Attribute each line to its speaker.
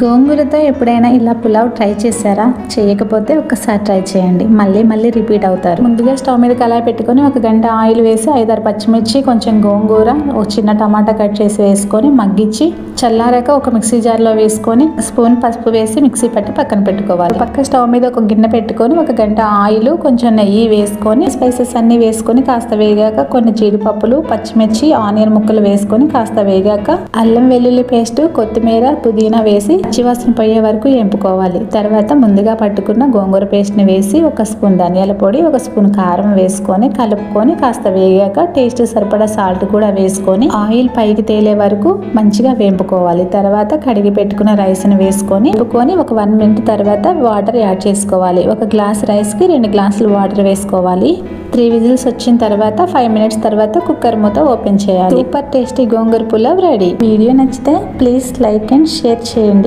Speaker 1: గోంగూరతో ఎప్పుడైనా ఇలా పులావ్ ట్రై చేశారా? చేయకపోతే ఒక్కసారి ట్రై చేయండి, మళ్ళీ మళ్ళీ రిపీట్ అవుతారు. ముందుగా స్టవ్ మీద కళాయి పెట్టుకొని 1 గంట ఆయిల్ వేసి 5-6 పచ్చిమిర్చి, కొంచెం గోంగూర, ఒక చిన్న టమాటా కట్ చేసి వేసుకొని మగ్గించి చల్లారాక ఒక మిక్సీ జార్లో వేసుకొని స్పూన్ పసుపు వేసి మిక్సీ పట్టి పక్కన పెట్టుకోవాలి. పక్క స్టవ్ మీద ఒక గిన్నె పెట్టుకొని 1 గంట ఆయిల్, కొంచెం నెయ్యి వేసుకొని స్పైసెస్ అన్ని వేసుకొని కాస్త వేగాక కొన్ని జీడిపప్పులు, పచ్చిమిర్చి, ఆనియన్ ముక్కలు వేసుకొని కాస్త వేగాక అల్లం వెల్లుల్లి పేస్ట్, కొత్తిమీర, పుదీనా వేసి పచ్చివాసన పోయే వరకు వేపుకోవాలి. తర్వాత ముందుగా పట్టుకున్న గోంగూర పేస్ట్ ని వేసి 1 స్పూన్ ధనియాల పొడి, 1 స్పూన్ కారం వేసుకొని కలుపుకొని కాస్త వేగాక టేస్ట్ సరిపడా సాల్ట్ కూడా వేసుకొని ఆయిల్ పైకి తేలే వరకు మంచిగా వేపుకోవాలి. తర్వాత కడిగి పెట్టుకున్న రైస్ ని వేసుకొని వేపుకొని ఒక 1 మినిట్ తర్వాత వాటర్ యాడ్ చేసుకోవాలి. 1 గ్లాస్ రైస్ కి 2 గ్లాసులు వాటర్ వేసుకోవాలి. 3 విజిల్స్ వచ్చిన తర్వాత 5 మినిట్స్ తర్వాత కుక్కర్ మూత ఓపెన్ చేయాలి. సూపర్ టేస్టీ గోంగూర పులావ్ రెడీ. వీడియో నచ్చితే ప్లీజ్ లైక్ అండ్ షేర్ చేయండి.